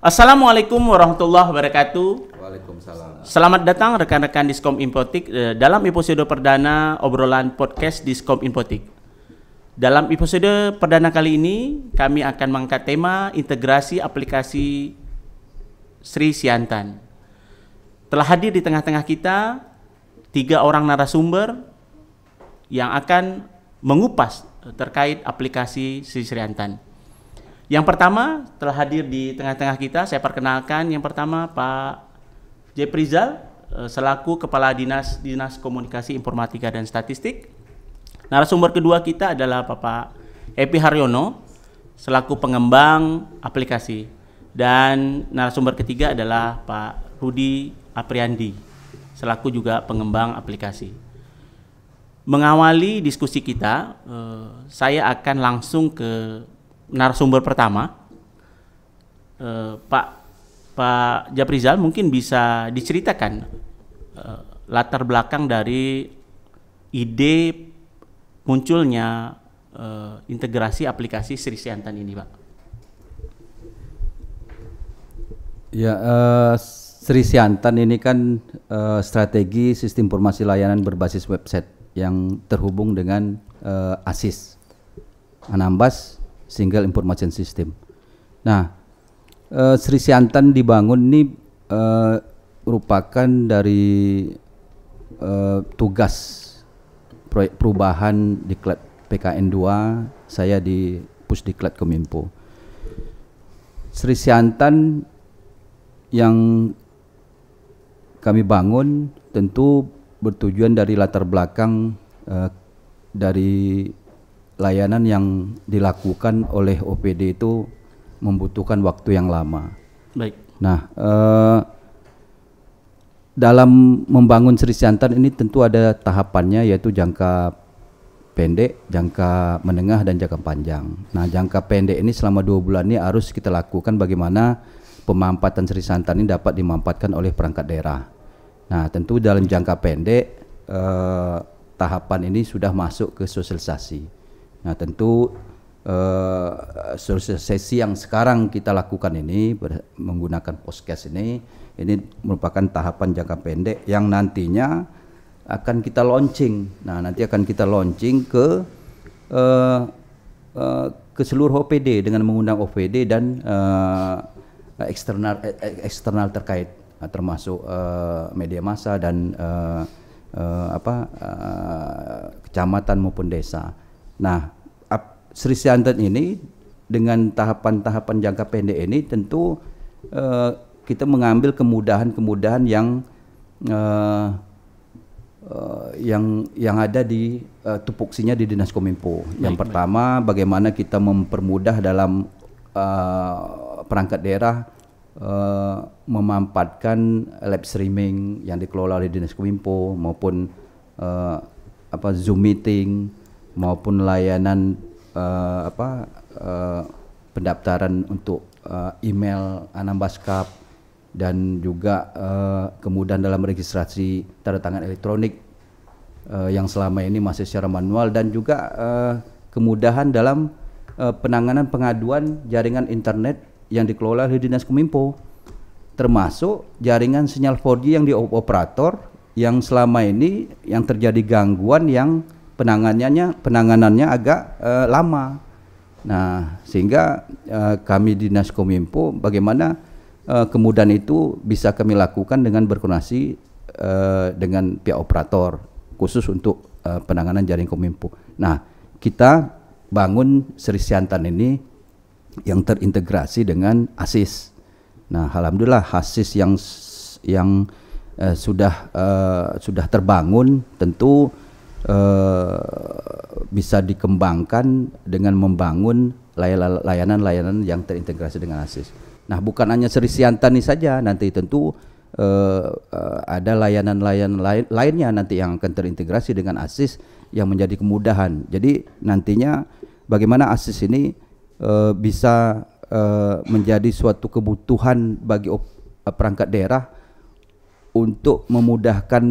Assalamualaikum warahmatullahi wabarakatuh. Waalaikumsalam. Selamat datang rekan-rekan Diskom Infotik dalam episode perdana obrolan podcast Diskom Infotik. Dalam episode perdana kali ini kami akan mengangkat tema integrasi aplikasi Sri Siantan. Telah hadir di tengah-tengah kita 3 orang narasumber yang akan mengupas terkait aplikasi Sri Siantan. Yang pertama telah hadir di tengah-tengah kita, saya perkenalkan yang pertama Pak Jeprizal selaku Kepala Dinas Komunikasi Informatika dan Statistik. Narasumber kedua kita adalah Bapak Epi Haryono selaku pengembang aplikasi. Dan narasumber ketiga adalah Pak Rudi Apriandi selaku juga pengembang aplikasi. Mengawali diskusi kita, saya akan langsung ke narasumber pertama, Pak Japrizal, mungkin bisa diceritakan latar belakang dari ide munculnya integrasi aplikasi Sri Siantan ini, Pak. Ya, Sri Siantan ini kan strategi sistem informasi layanan berbasis website yang terhubung dengan ASIS, Anambas Single Information System. Nah, Sri Siantan dibangun ini merupakan dari tugas proyek perubahan Diklat PKN 2, saya di Pusdiklat Kominfo. Sri Siantan yang kami bangun tentu bertujuan dari latar belakang dari layanan yang dilakukan oleh OPD itu membutuhkan waktu yang lama. Baik. Nah, dalam membangun Sri Siantan ini tentu ada tahapannya, yaitu jangka pendek, jangka menengah, dan jangka panjang. Nah, jangka pendek ini selama 2 bulan ini harus kita lakukan bagaimana pemampatan Sri Siantan ini dapat dimampatkan oleh perangkat daerah. Nah, tentu dalam jangka pendek tahapan ini sudah masuk ke sosialisasi. Nah, tentu sesi yang sekarang kita lakukan ini menggunakan podcast ini merupakan tahapan jangka pendek yang nantinya akan kita launching. Nah, nanti akan kita launching ke seluruh OPD dengan mengundang OPD dan eksternal terkait, termasuk media massa dan kecamatan maupun desa. Nah, Sri Siantan ini dengan tahapan-tahapan jangka pendek ini tentu kita mengambil kemudahan-kemudahan yang ada di tupoksinya di Dinas Kominfo. Yang pertama, bagaimana kita mempermudah dalam perangkat daerah memampatkan live streaming yang dikelola oleh Dinas Kominfo maupun Zoom meeting maupun layanan pendaftaran untuk email Anambas Cup dan juga kemudahan dalam registrasi tanda tangan elektronik yang selama ini masih secara manual, dan juga kemudahan dalam penanganan pengaduan jaringan internet yang dikelola oleh Dinas Kominfo, termasuk jaringan sinyal 4G yang di operator yang selama ini yang terjadi gangguan yang penanganannya agak lama. Nah, sehingga kami Dinas Kominfo bagaimana kemudahan itu bisa kami lakukan dengan berkoordinasi dengan pihak operator khusus untuk penanganan jaring Kominfo. Nah, kita bangun Sri Siantan ini yang terintegrasi dengan ASIS. Nah, alhamdulillah ASIS yang sudah terbangun tentu bisa dikembangkan dengan membangun layanan-layanan yang terintegrasi dengan ASIS. Nah, bukan hanya Sri Siantan ini saja, nanti tentu ada layanan-layanan lainnya nanti yang akan terintegrasi dengan ASIS yang menjadi kemudahan. Jadi nantinya bagaimana ASIS ini bisa menjadi suatu kebutuhan bagi perangkat daerah untuk memudahkan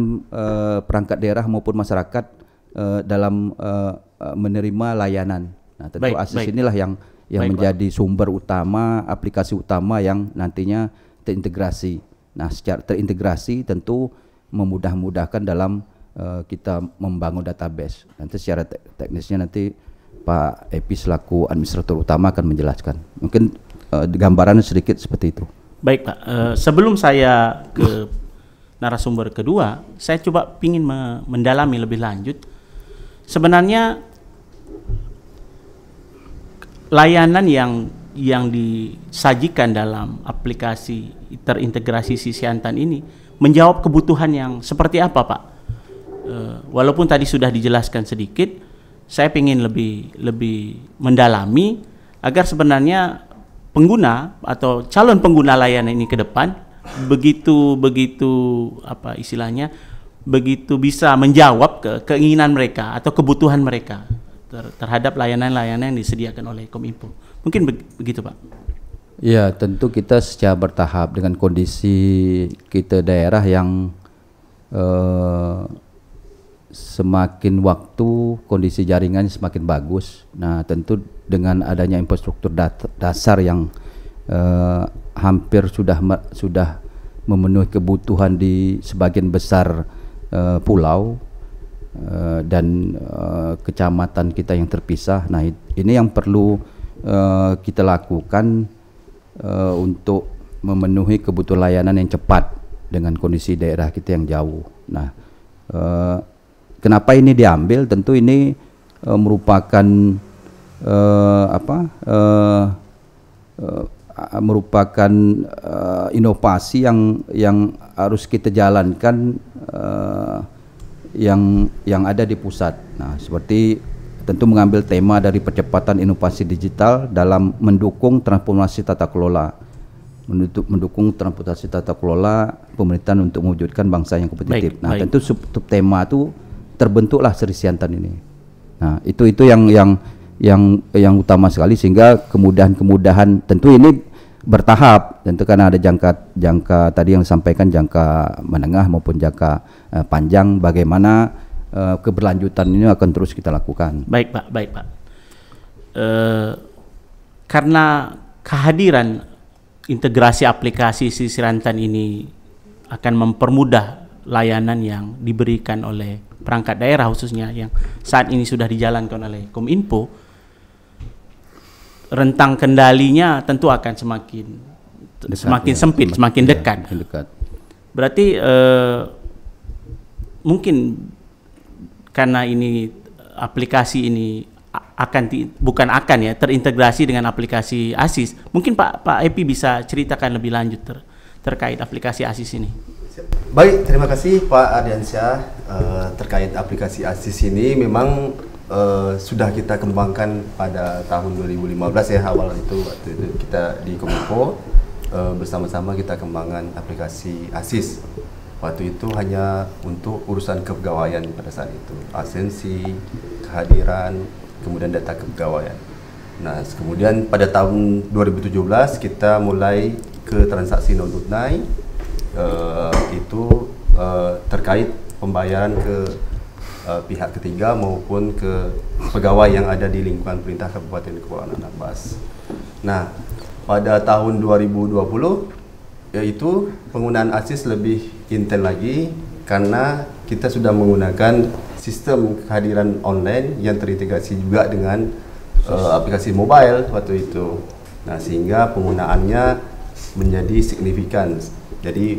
perangkat daerah maupun masyarakat dalam menerima layanan. Nah, tentu ASIS inilah yang Baik, menjadi sumber utama, aplikasi utama yang nantinya terintegrasi. Nah, secara terintegrasi tentu memudahkan dalam kita membangun database. Nanti secara teknisnya nanti Pak Epi selaku administrator utama akan menjelaskan. Mungkin gambarannya sedikit seperti itu. Baik Pak, sebelum saya ke narasumber kedua, saya coba ingin mendalami lebih lanjut. Sebenarnya layanan yang disajikan dalam aplikasi terintegrasi Sisiantan ini menjawab kebutuhan yang seperti apa Pak? Walaupun tadi sudah dijelaskan sedikit, saya ingin lebih mendalami agar sebenarnya pengguna atau calon pengguna layanan ini ke depan begitu apa istilahnya, begitu bisa menjawab keinginan mereka atau kebutuhan mereka terhadap layanan-layanan yang disediakan oleh Kominfo. Mungkin begitu Pak. Ya, tentu kita secara bertahap dengan kondisi kita daerah yang semakin waktu kondisi jaringannya semakin bagus. Nah, tentu dengan adanya infrastruktur dasar yang hampir sudah memenuhi kebutuhan di sebagian besar pulau dan kecamatan kita yang terpisah. Nah, ini yang perlu kita lakukan untuk memenuhi kebutuhan layanan yang cepat dengan kondisi daerah kita yang jauh. Nah, kenapa ini diambil? Tentu ini merupakan merupakan inovasi yang harus kita jalankan yang ada di pusat. Nah, seperti tentu mengambil tema dari percepatan inovasi digital dalam mendukung transformasi tata kelola, mendukung transportasi tata kelola pemerintahan untuk mewujudkan bangsa yang kompetitif. Nah, tentu subtema itu terbentuklah Sisiantan ini. Nah, itu yang utama sekali, sehingga kemudahan tentu ini bertahap, tentu karena ada jangka tadi yang disampaikan, jangka menengah maupun jangka panjang, bagaimana keberlanjutan ini akan terus kita lakukan. Baik Pak. Karena kehadiran integrasi aplikasi Sisiantan ini akan mempermudah layanan yang diberikan oleh perangkat daerah, khususnya yang saat ini sudah dijalankan oleh Kominfo, rentang kendalinya tentu akan semakin sempit, semakin dekat. Berarti mungkin karena ini aplikasi ini terintegrasi dengan aplikasi ASIS. Mungkin Pak Epi bisa ceritakan lebih lanjut terkait aplikasi ASIS ini. Baik, terima kasih Pak Ardiansyah. Terkait aplikasi ASIS ini memang sudah kita kembangkan pada tahun 2015 ya, awal itu waktu itu kita di Kominfo bersama-sama kita kembangkan aplikasi ASIS. Waktu itu hanya untuk urusan kepegawaian pada saat itu, absensi, kehadiran, kemudian data kepegawaian. Nah, kemudian pada tahun 2017 kita mulai ke transaksi non tunai, itu terkait pembayaran ke pihak ketiga maupun ke pegawai yang ada di lingkungan perintah Kabupaten Kepulauan Anambas. Nah, pada tahun 2020 yaitu penggunaan ASIS lebih intens lagi karena kita sudah menggunakan sistem kehadiran online yang terintegrasi juga dengan aplikasi mobile waktu itu. Nah, sehingga penggunaannya menjadi signifikan. Jadi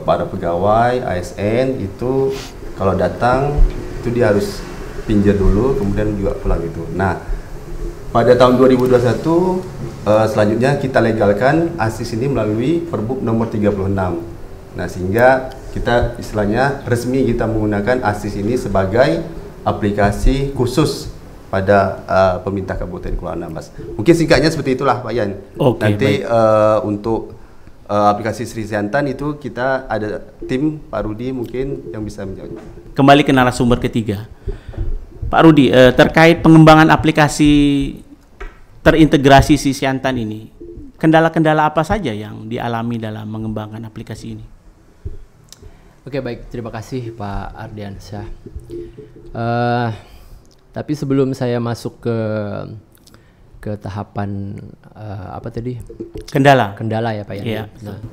para pegawai ASN itu kalau datang itu dia harus pinjam dulu kemudian juga pulang itu. Nah, pada tahun 2021 selanjutnya kita legalkan ASIS ini melalui Perbup nomor 36. Nah, sehingga kita istilahnya resmi kita menggunakan ASIS ini sebagai aplikasi khusus pada pemerintah Kabupaten Kepulauan Anambas. Mungkin singkatnya seperti itulah Pak Yan. Nanti untuk aplikasi Sisiantan itu kita ada tim Pak Rudi mungkin yang bisa menjawab. Kembali ke narasumber ketiga, Pak Rudi, terkait pengembangan aplikasi terintegrasi Sisiantan ini, kendala-kendala apa saja yang dialami dalam mengembangkan aplikasi ini? Oke, baik, terima kasih Pak ke tahapan apa tadi? Kendala. Kendala ya Pak Yan. Iya. Nah,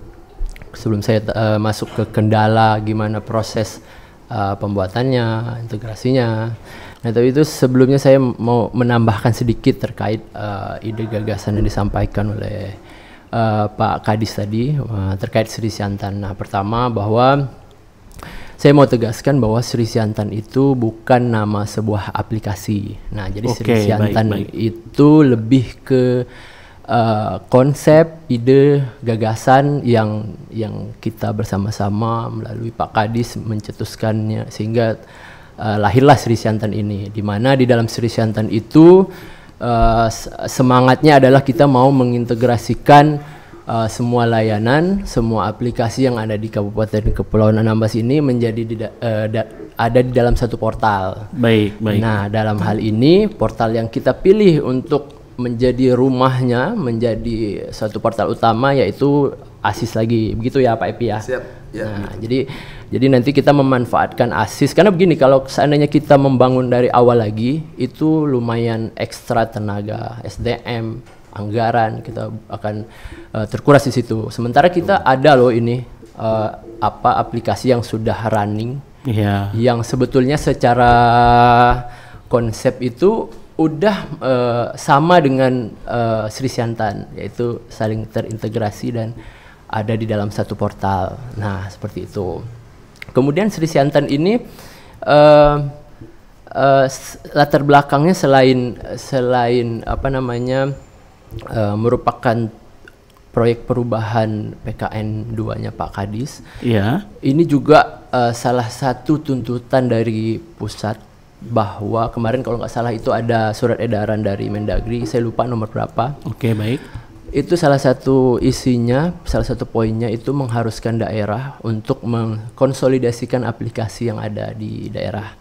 sebelum saya masuk ke kendala, gimana proses pembuatannya, integrasinya. Nah, tapi itu sebelumnya saya mau menambahkan sedikit terkait ide gagasan yang disampaikan oleh Pak Kadis tadi terkait Sri Siantan. Nah, pertama bahwa saya mau tegaskan bahwa Sri Siantan itu bukan nama sebuah aplikasi. Nah, jadi Sri Siantan itu lebih ke konsep, ide, gagasan yang kita bersama-sama melalui Pak Kadis mencetuskannya sehingga lahirlah Sri Siantan ini. Di mana di dalam Sri Siantan itu semangatnya adalah kita mau mengintegrasikan semua layanan, semua aplikasi yang ada di Kabupaten Kepulauan Anambas ini menjadi ada di dalam satu portal. Baik. Nah, dalam hal ini portal yang kita pilih untuk menjadi rumahnya, menjadi satu portal utama yaitu ASIS lagi. Begitu ya Pak Epi ya? Siap. Ya, nah, jadi nanti kita memanfaatkan ASIS karena begini, kalau seandainya kita membangun dari awal lagi itu lumayan ekstra tenaga, SDM, anggaran kita akan terkuras di situ. Sementara kita ada loh ini aplikasi yang sudah running, yang sebetulnya secara konsep itu udah sama dengan Sri Siantan, yaitu saling terintegrasi dan ada di dalam satu portal. Nah, seperti itu. Kemudian Sri Siantan ini latar belakangnya selain apa namanya merupakan proyek perubahan PKN 2-nya Pak Kadis. Iya. Ini juga salah satu tuntutan dari pusat bahwa kemarin kalau nggak salah itu ada surat edaran dari Mendagri, saya lupa nomor berapa. Oke, baik. Itu salah satu isinya, salah satu poinnya itu mengharuskan daerah untuk mengkonsolidasikan aplikasi yang ada di daerah.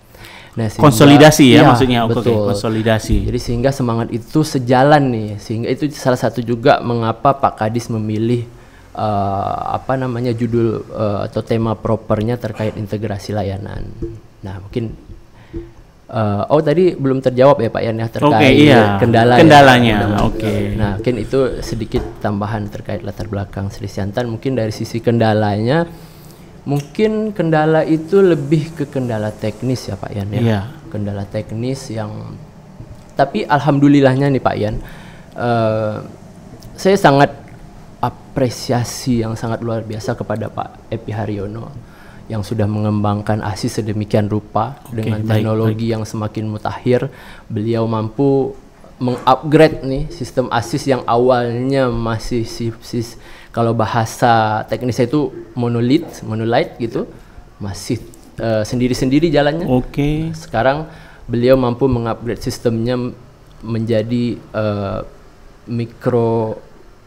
Nah, konsolidasi ya maksudnya. Betul. Konsolidasi. Jadi sehingga semangat itu sejalan nih, sehingga itu salah satu juga mengapa Pak Kadis memilih apa namanya judul atau tema propernya terkait integrasi layanan. Nah, mungkin tadi belum terjawab ya Pak Yan ya terkait kendalanya. Oke. Nah, mungkin itu sedikit tambahan terkait latar belakang Sri Siantan. Mungkin dari sisi kendalanya, mungkin kendala itu lebih ke kendala teknis ya Pak Yan ya. Iya. Kendala teknis yang, tapi alhamdulillahnya nih Pak Yan, saya sangat apresiasi yang sangat luar biasa kepada Pak Epi Haryono yang sudah mengembangkan ASIS sedemikian rupa dengan teknologi yang semakin mutakhir. Beliau mampu mengupgrade nih sistem ASIS yang awalnya masih kalau bahasa teknisnya itu monolith gitu, masih sendiri-sendiri jalannya. Oke. Sekarang beliau mampu mengupgrade sistemnya menjadi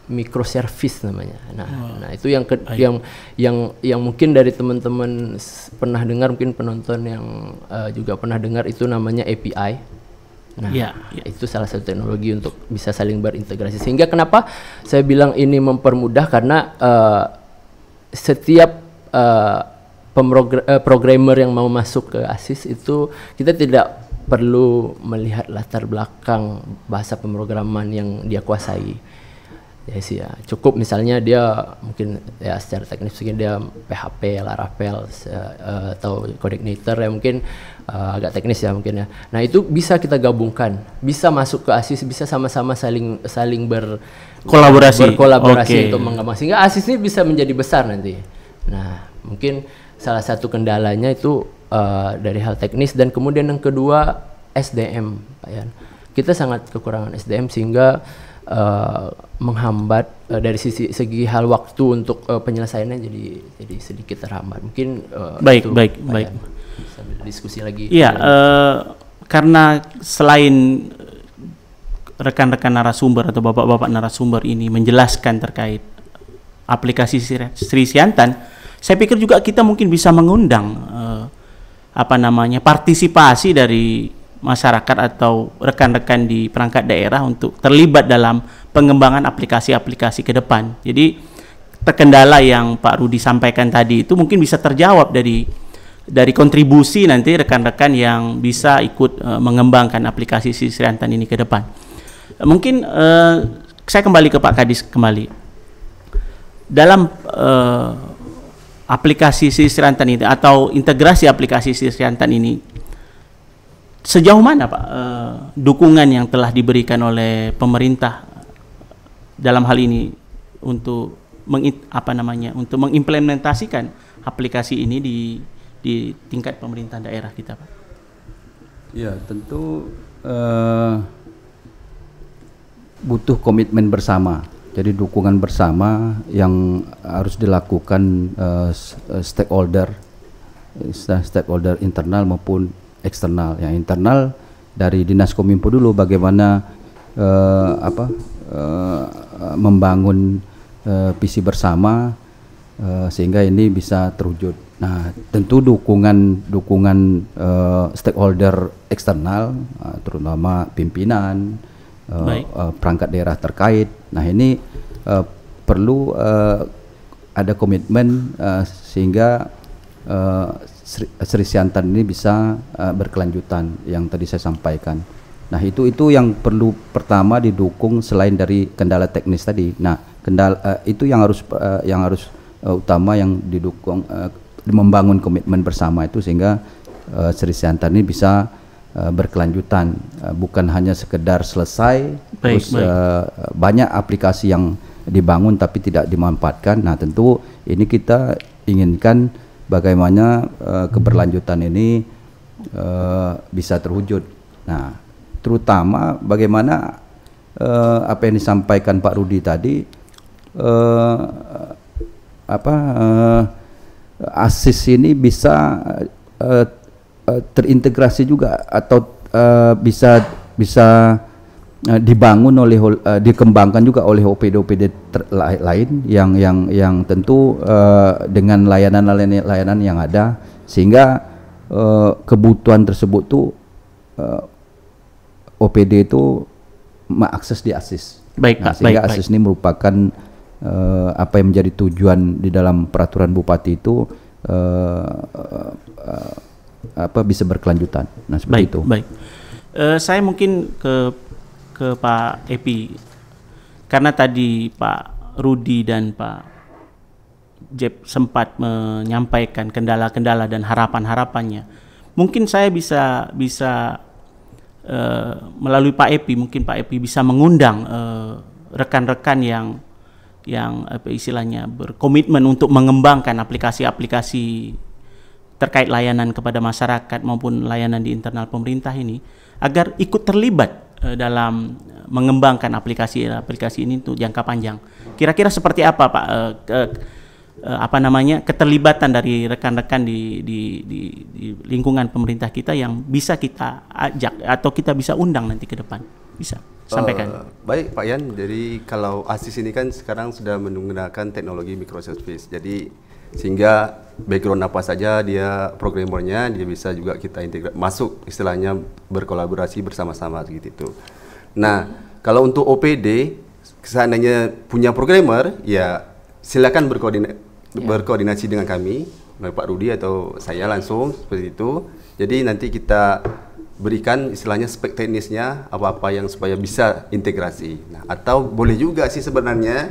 microservice namanya. Nah itu yang mungkin dari teman-teman pernah dengar, mungkin penonton yang juga pernah dengar, itu namanya API. Nah, itu salah satu teknologi untuk bisa saling berintegrasi. Sehingga kenapa saya bilang ini mempermudah, karena setiap programmer yang mau masuk ke ASIS itu kita tidak perlu melihat latar belakang bahasa pemrograman yang dia kuasai. Ya cukup misalnya dia mungkin ya secara teknis mungkin dia PHP, Laravel atau Coordinator ya mungkin agak teknis ya mungkin ya. Nah itu bisa kita gabungkan, bisa masuk ke ASIS, bisa sama-sama saling berkolaborasi untuk mengembangkan, sehingga ASIS ini bisa menjadi besar nanti. Nah mungkin salah satu kendalanya itu dari hal teknis, dan kemudian yang kedua SDM, Pak Yan. Kita sangat kekurangan SDM sehingga menghambat dari segi hal waktu untuk penyelesaiannya jadi sedikit terhambat. Mungkin baik. Sambil diskusi lagi. Iya, karena selain rekan-rekan narasumber atau bapak-bapak narasumber ini menjelaskan terkait aplikasi Sri Siantan, saya pikir juga kita mungkin bisa mengundang partisipasi dari masyarakat atau rekan-rekan di perangkat daerah untuk terlibat dalam pengembangan aplikasi-aplikasi ke depan. Jadi terkendala yang Pak Rudi sampaikan tadi itu mungkin bisa terjawab dari kontribusi nanti rekan-rekan yang bisa ikut mengembangkan aplikasi Sri Siantan ini ke depan. Mungkin saya kembali ke Pak Kadis kembali. Dalam aplikasi Sisriantan ini atau integrasi aplikasi Sisriantan ini, sejauh mana Pak dukungan yang telah diberikan oleh pemerintah dalam hal ini untuk untuk mengimplementasikan aplikasi ini di tingkat pemerintah daerah kita, Pak? Ya, tentu butuh komitmen bersama. Jadi dukungan bersama yang harus dilakukan stakeholder internal maupun eksternal. Yang internal dari Dinas Kominfo dulu, bagaimana membangun visi bersama sehingga ini bisa terwujud. Nah, tentu dukungan stakeholder eksternal, terutama pimpinan, perangkat daerah terkait. Nah, ini perlu ada komitmen sehingga Sisriantan ini bisa berkelanjutan yang tadi saya sampaikan. Nah, itu yang perlu pertama didukung selain dari kendala teknis tadi. Nah, kendala itu yang harus utama yang didukung, membangun komitmen bersama itu sehingga Sisriantan ini bisa berkelanjutan, bukan hanya sekedar selesai terus banyak aplikasi yang dibangun tapi tidak dimanfaatkan. Nah, tentu ini kita inginkan bagaimana keberlanjutan ini bisa terwujud. Nah, terutama bagaimana apa yang disampaikan Pak Rudi tadi, ASIS ini bisa terintegrasi juga atau bisa dibangun dikembangkan juga oleh OPD lain yang tentu dengan layanan yang ada, sehingga kebutuhan tersebut tuh OPD itu mengakses di ASIS. Sehingga ASIS ini merupakan apa yang menjadi tujuan di dalam peraturan Bupati itu bisa berkelanjutan. Nah, seperti itu. Baik. Saya mungkin ke Pak Epi, karena tadi Pak Rudi dan Pak Jeb sempat menyampaikan kendala-kendala dan harapan-harapannya. Mungkin saya bisa melalui Pak Epi, mungkin Pak Epi bisa mengundang rekan-rekan yang istilahnya berkomitmen untuk mengembangkan aplikasi-aplikasi terkait layanan kepada masyarakat maupun layanan di internal pemerintah ini, agar ikut terlibat dalam mengembangkan aplikasi ini untuk jangka panjang. Kira-kira seperti apa Pak keterlibatan dari rekan-rekan di lingkungan pemerintah kita yang bisa kita ajak atau kita bisa undang nanti ke depan? Bisa sampaikan. Baik Pak Yan, jadi kalau ASIS ini kan sekarang sudah menggunakan teknologi microservice, jadi sehingga background apa saja dia programmernya, dia bisa juga kita integrasi masuk, istilahnya berkolaborasi bersama-sama gitu. Nah, kalau untuk OPD seandainya punya programmer, ya silakan berkoordinasi dengan kami, Pak Rudi atau saya langsung seperti itu. Jadi nanti kita berikan istilahnya spek teknisnya apa-apa yang supaya bisa integrasi. Nah, atau boleh juga sih sebenarnya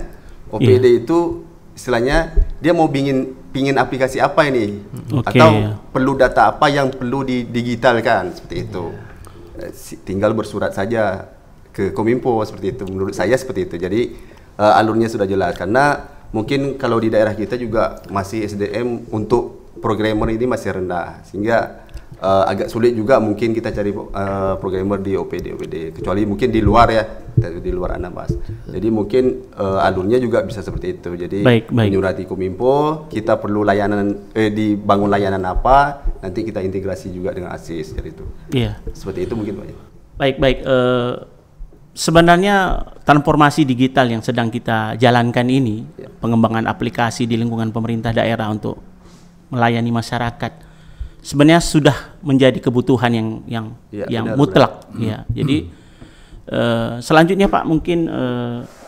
OPD itu istilahnya dia mau pingin aplikasi apa ini, atau perlu data apa yang perlu didigitalkan seperti itu. Tinggal bersurat saja ke Kominfo seperti itu. Menurut saya seperti itu. Jadi alurnya sudah jelas, karena mungkin kalau di daerah kita juga masih SDM untuk programmer ini masih rendah, sehingga agak sulit juga mungkin kita cari programmer di OPD, kecuali mungkin di luar ya, di luar Anambas. Jadi mungkin alurnya juga bisa seperti itu. Jadi menyurati Kominfo, kita perlu layanan dibangun layanan apa, nanti kita integrasi juga dengan ASIS, jadi itu. Iya. Seperti itu mungkin Pak. Baik. Sebenarnya transformasi digital yang sedang kita jalankan ini, pengembangan aplikasi di lingkungan pemerintah daerah untuk melayani masyarakat, sebenarnya sudah menjadi kebutuhan yang mutlak. Ya, jadi selanjutnya Pak mungkin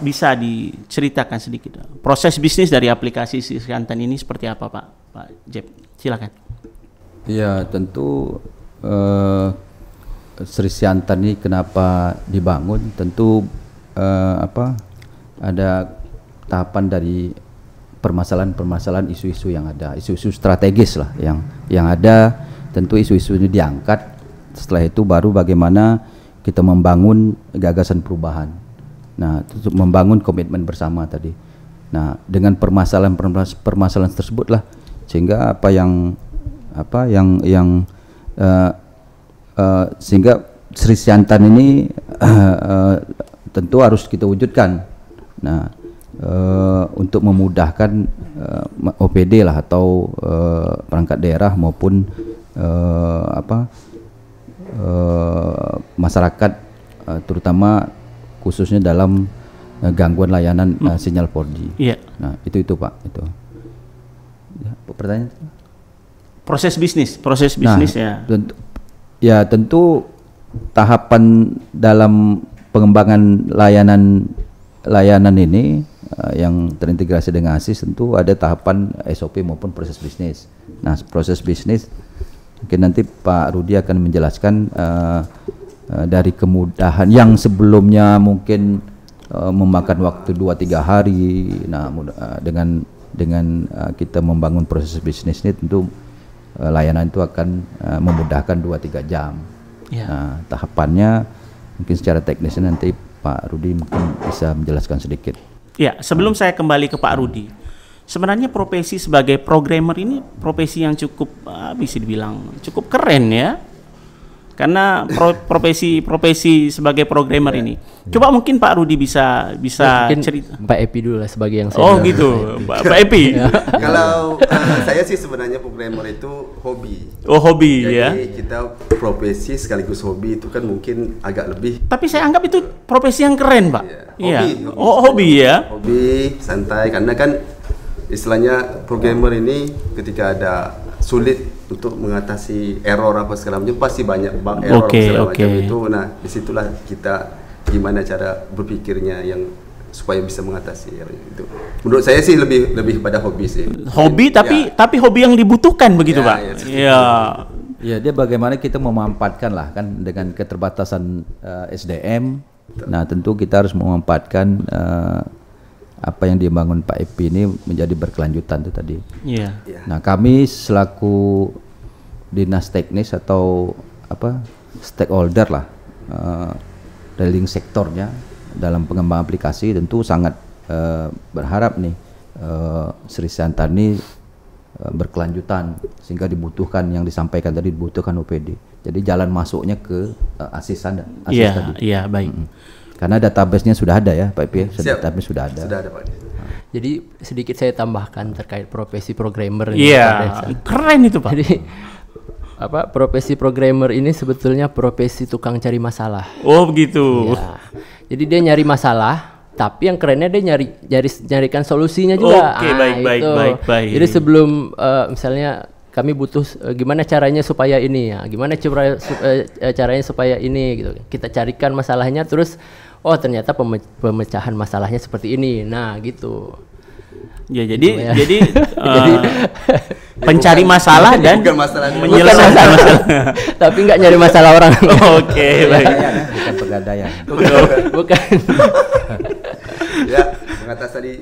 bisa diceritakan sedikit proses bisnis dari aplikasi Sisriantan ini seperti apa Pak Jeb, silakan. Ya, tentu Sri Siantar ini kenapa dibangun? Tentu ada tahapan dari permasalahan isu-isu yang ada, isu-isu strategis lah yang ada. Tentu isu-isu ini diangkat. Setelah itu baru bagaimana kita membangun gagasan perubahan. Nah, untuk membangun komitmen bersama tadi. Nah, dengan permasalahan tersebutlah sehingga sehingga Sri Siantar ini tentu harus kita wujudkan. Nah, untuk memudahkan OPD lah atau perangkat daerah maupun masyarakat, terutama khususnya dalam gangguan layanan sinyal 4G. Iya. Nah, itu Pak, itu. Ya, pertanyaan? Proses bisnis ya. Tentu tahapan dalam pengembangan layanan ini yang terintegrasi dengan ASIS tentu ada tahapan SOP maupun proses bisnis. Nah, proses bisnis mungkin nanti Pak Rudi akan menjelaskan dari kemudahan yang sebelumnya mungkin memakan waktu 2-3 hari. Nah, dengan kita membangun proses bisnis ini tentu layanan itu akan memudahkan 2-3 jam. Ya. Nah, tahapannya mungkin secara teknisnya nanti Pak Rudi mungkin bisa menjelaskan sedikit. Ya, sebelum saya kembali ke Pak Rudi, sebenarnya profesi sebagai programmer ini profesi yang cukup bisa dibilang cukup keren ya. Karena profesi sebagai programmer ini. Coba mungkin Pak Rudi bisa cerita. Pak Epi dulu lah sebagai yang Oh gitu, Pak Epi. Kalau saya sih sebenarnya programmer itu hobi. Oh hobi. Jadi ya. kita profesi sekaligus hobi itu kan mungkin agak lebih. Tapi saya anggap itu profesi yang keren, Pak. Iya. Iya. Hobi ya. Hobi santai karena kan istilahnya programmer ini ketika ada sulit untuk mengatasi error apa segala macam pasti banyak error segala macam itu. Nah, disitulah kita gimana cara berpikirnya yang supaya bisa mengatasi error itu. Menurut saya sih lebih pada hobi sih. Hobi tapi hobi yang dibutuhkan begitu, Pak. Iya. Ya, dia bagaimana kita memanfaatkan lah kan dengan keterbatasan SDM. Nah, tentu kita harus memanfaatkan apa yang dibangun Pak Epi ini menjadi berkelanjutan itu tadi. Iya. Nah, kami selaku dinas teknis atau stakeholder lah, leading sektornya dalam pengembangan aplikasi tentu sangat berharap nih Sri Siantar ini berkelanjutan sehingga dibutuhkan yang disampaikan tadi dibutuhkan OPD. Jadi jalan masuknya ke ASIS tadi. Iya, baik. Karena database-nya sudah ada ya Pak Epi, database sudah ada. Sudah ada Pak. Jadi sedikit saya tambahkan terkait profesi programmer. Iya, keren itu Pak. Jadi profesi programmer ini sebetulnya profesi tukang cari masalah. Oh begitu. Ya. Jadi dia nyari masalah, tapi yang kerennya dia nyarikan solusinya juga. Oke, baik. Jadi sebelum misalnya kami butuh gimana caranya supaya ini ya, gimana caranya supaya ini gitu. Kita carikan masalahnya terus ternyata pemecahan masalahnya seperti ini. Nah, gitu. Ya, jadi pencari masalah dan menyelesaikan masalah. Tapi nggak nyari masalah orang. Oke, baik. Bukan pegadaian. Bukan. Ya,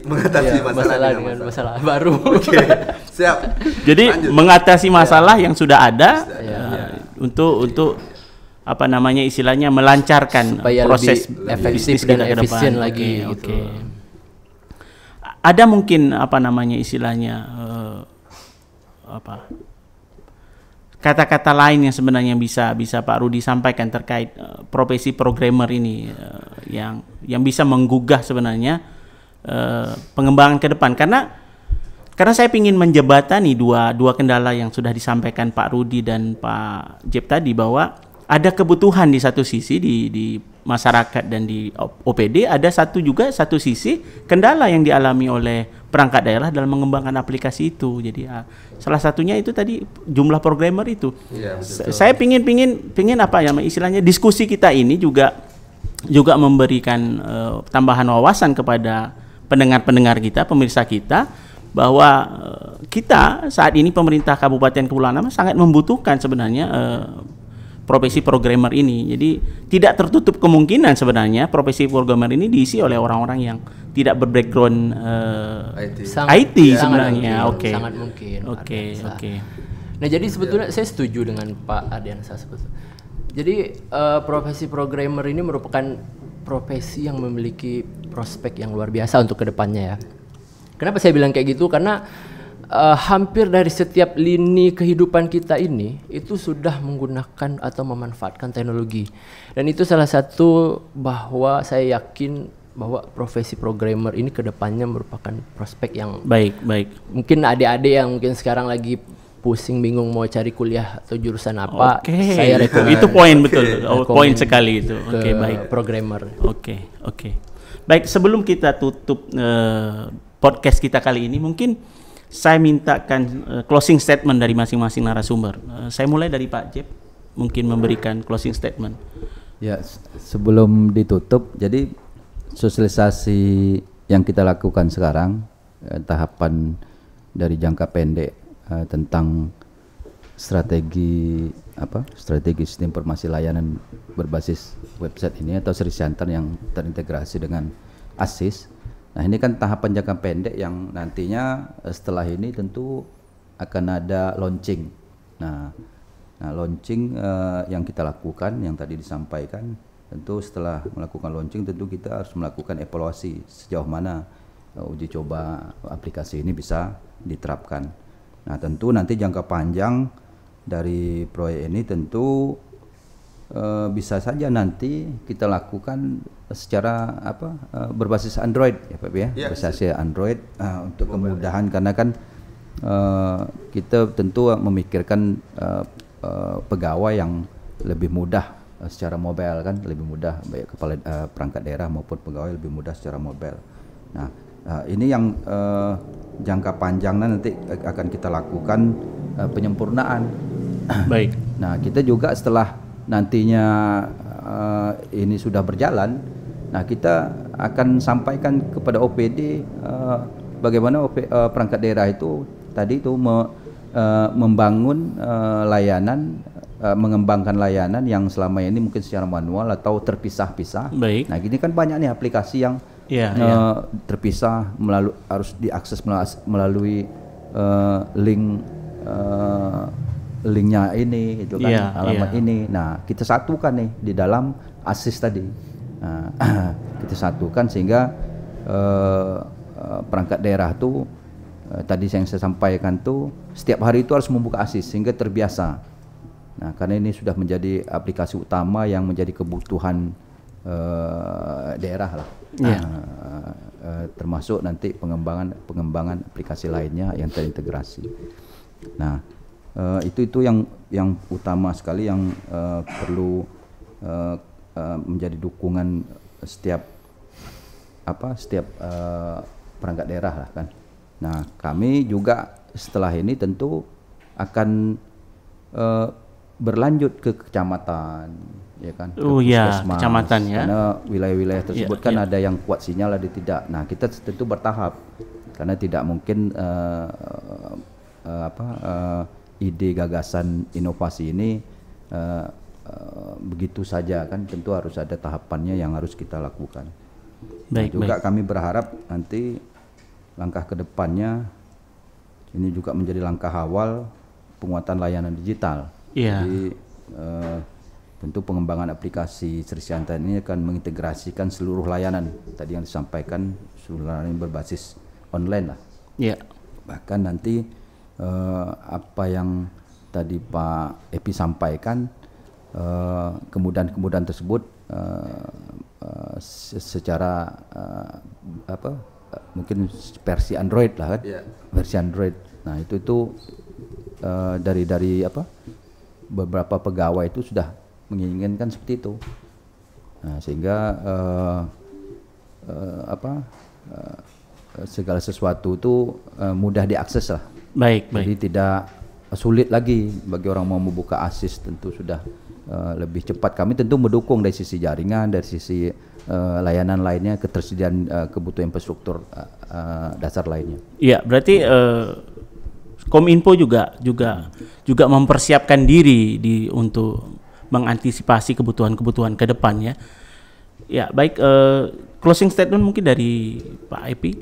mengatasi masalah dengan masalah baru. Oke, siap. Jadi lanjut. Mengatasi masalah yang sudah ada untuk istilahnya melancarkan supaya proses lebih efektif dan efisien lagi. Oke. Ada mungkin istilahnya kata-kata lain yang sebenarnya bisa Pak Rudi sampaikan terkait profesi programmer ini yang bisa menggugah sebenarnya pengembangan ke depan karena saya ingin menjebatani dua kendala yang sudah disampaikan Pak Rudi dan Pak Jeb tadi bahwa ada kebutuhan di satu sisi di masyarakat dan di OPD, ada satu sisi kendala yang dialami oleh perangkat daerah dalam mengembangkan aplikasi itu. Jadi salah satunya itu tadi jumlah programmer itu. Ya, saya pingin istilahnya diskusi kita ini juga memberikan tambahan wawasan kepada pendengar-pendengar kita, pemirsa kita bahwa kita saat ini pemerintah Kabupaten Kepulauan Namas sangat membutuhkan sebenarnya profesi programmer ini. Jadi tidak tertutup kemungkinan sebenarnya profesi programmer ini diisi oleh orang-orang yang tidak berbackground IT sebenarnya. Oke. Sangat mungkin. Oke. Nah, jadi sebetulnya saya setuju dengan Pak Ardiansa sebetulnya. Jadi profesi programmer ini merupakan profesi yang memiliki prospek yang luar biasa untuk kedepannya ya. Kenapa saya bilang kayak gitu? Karena hampir dari setiap lini kehidupan kita ini itu sudah menggunakan atau memanfaatkan teknologi, dan itu salah satu bahwa saya yakin bahwa profesi programmer ini kedepannya merupakan prospek yang baik. Mungkin adik-adik yang mungkin sekarang lagi pusing bingung mau cari kuliah atau jurusan apa, saya rekomendasi. Itu poin betul, poin sekali itu. Oke, baik. Programmer. Oke. Baik, sebelum kita tutup podcast kita kali ini, mungkin saya mintakan closing statement dari masing-masing narasumber. Saya mulai dari Pak Jeb, mungkin memberikan closing statement. Ya, sebelum ditutup, jadi sosialisasi yang kita lakukan sekarang, tahapan dari jangka pendek tentang strategi sistem informasi layanan berbasis website ini atau Service Center yang terintegrasi dengan ASIS. Nah, ini kan tahapan jangka pendek yang nantinya setelah ini tentu akan ada launching. Nah launching yang kita lakukan yang tadi disampaikan, tentu setelah melakukan launching tentu kita harus melakukan evaluasi sejauh mana uji coba aplikasi ini bisa diterapkan. Nah, tentu nanti jangka panjang dari proyek ini tentu bisa saja nanti kita lakukan secara berbasis Android ya Pak ya, berbasis Android untuk kemudahan, karena kan kita tentu memikirkan pegawai yang lebih mudah secara mobile kan, lebih mudah baik kepala perangkat daerah maupun pegawai lebih mudah secara mobile. Nah, ini yang jangka panjangnya nanti akan kita lakukan penyempurnaan. Baik. Nah, kita juga setelah nantinya ini sudah berjalan, nah kita akan sampaikan kepada OPD bagaimana perangkat daerah itu tadi itu membangun layanan, mengembangkan layanan yang selama ini mungkin secara manual atau terpisah-pisah. Baik. Nah, gini kan banyak nih aplikasi yang terpisah, harus diakses melalui link linknya ini itu kan, alamat ini. Nah, kita satukan nih di dalam ASIS tadi. Nah, kita satukan sehingga perangkat daerah tuh tadi yang saya sampaikan tuh setiap hari itu harus membuka ASIS sehingga terbiasa. Nah, karena ini sudah menjadi aplikasi utama yang menjadi kebutuhan daerah lah. Termasuk nanti pengembangan aplikasi lainnya yang terintegrasi. Nah, itu yang utama sekali yang perlu menjadi dukungan setiap perangkat daerah lah kan. Nah, kami juga setelah ini tentu akan berlanjut ke kecamatan, ya kan? Kecamatan ya. Karena wilayah-wilayah tersebut kan ada yang kuat sinyal, ada tidak. Nah, kita tentu bertahap karena tidak mungkin ide gagasan inovasi ini begitu saja kan, tentu harus ada tahapannya yang harus kita lakukan. Juga kami berharap nanti langkah kedepannya ini juga menjadi langkah awal penguatan layanan digital. Jadi tentu pengembangan aplikasi Service Center ini akan mengintegrasikan seluruh layanan tadi yang disampaikan, seluruh layanan berbasis online lah. Bahkan nanti apa yang tadi Pak Epi sampaikan, kemudahan-kemudahan tersebut secara mungkin versi Android lah kan, versi Android. Nah, itu dari beberapa pegawai itu sudah menginginkan seperti itu. Nah, sehingga segala sesuatu itu mudah diakses lah. Jadi tidak sulit lagi bagi orang mau membuka ASIS, tentu sudah lebih cepat. Kami tentu mendukung dari sisi jaringan, dari sisi layanan lainnya, ketersediaan kebutuhan infrastruktur dasar lainnya. Iya, berarti Kominfo juga mempersiapkan diri untuk mengantisipasi kebutuhan-kebutuhan ke depan ya. Ya, baik, closing statement mungkin dari Pak Epi.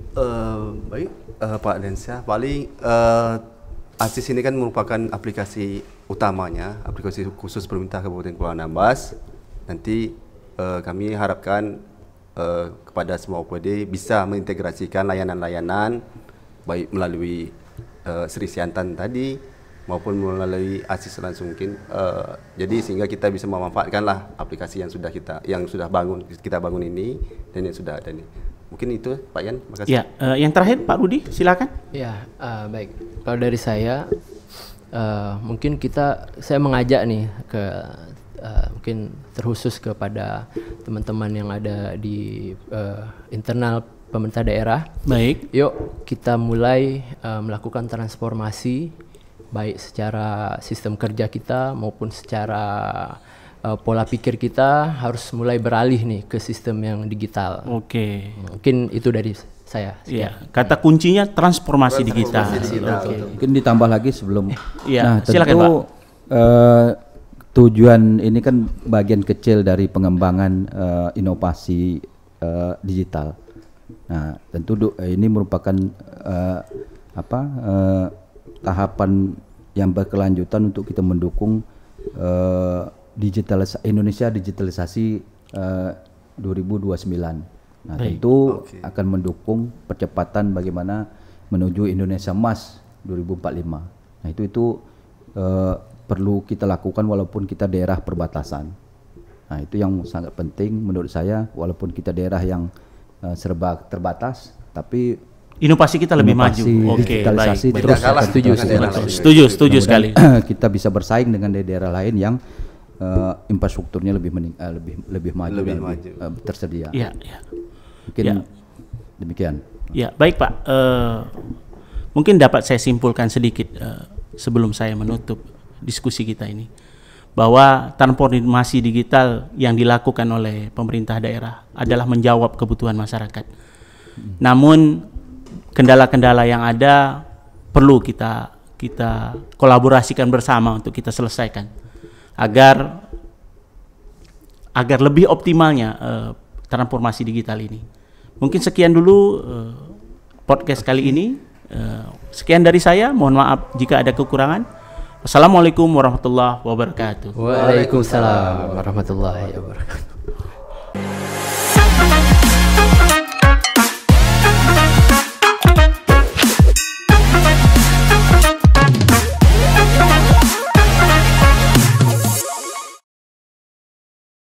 Baik, Pak Densyah, paling ASIS ini kan merupakan aplikasi utamanya, aplikasi khusus pemerintah Kabupaten Kepulauan Anambas. Nanti kami harapkan kepada semua OPD bisa mengintegrasikan layanan-layanan baik melalui Sri Siantan tadi maupun melalui ASIS langsung mungkin. Jadi sehingga kita bisa memanfaatkanlah aplikasi yang sudah kita bangun ini dan yang sudah ada ini. Mungkin itu Pak Yan, makasih. Ya, yang terakhir Pak Rudi, silakan. Ya, baik. Kalau dari saya, mungkin saya mengajak nih ke mungkin terkhusus kepada teman-teman yang ada di internal pemerintah daerah. Baik. Yuk kita mulai melakukan transformasi baik secara sistem kerja kita maupun secara pola pikir kita harus mulai beralih nih ke sistem yang digital. Oke. Mungkin itu dari saya. Iya, kata kuncinya transformasi digital. Oke. Mungkin ditambah lagi sebelum. Iya, Nah, silakan, tentu tujuan ini kan bagian kecil dari pengembangan inovasi digital. Nah, tentu ini merupakan tahapan yang berkelanjutan untuk kita mendukung Indonesia digitalisasi 2029. Nah, tentu akan mendukung percepatan bagaimana menuju Indonesia Emas 2045. Nah, itu perlu kita lakukan walaupun kita daerah perbatasan. Nah, itu yang sangat penting menurut saya, walaupun kita daerah yang serba terbatas, tapi inovasi kita lebih maju. Oke, baik. Terus Setuju sekali. Kita bisa bersaing dengan daerah lain yang infrastrukturnya lebih maju dan tersedia. Iya. Mungkin demikian. Ya, baik Pak. Mungkin dapat saya simpulkan sedikit sebelum saya menutup diskusi kita ini, bahwa transformasi digital yang dilakukan oleh pemerintah daerah adalah menjawab kebutuhan masyarakat. Namun kendala-kendala yang ada perlu kita kolaborasikan bersama untuk kita selesaikan agar lebih optimalnya transformasi digital ini. Mungkin sekian dulu podcast kali ini. Sekian dari saya. Mohon maaf jika ada kekurangan. Wassalamualaikum warahmatullahi wabarakatuh. Waalaikumsalam warahmatullahi wabarakatuh.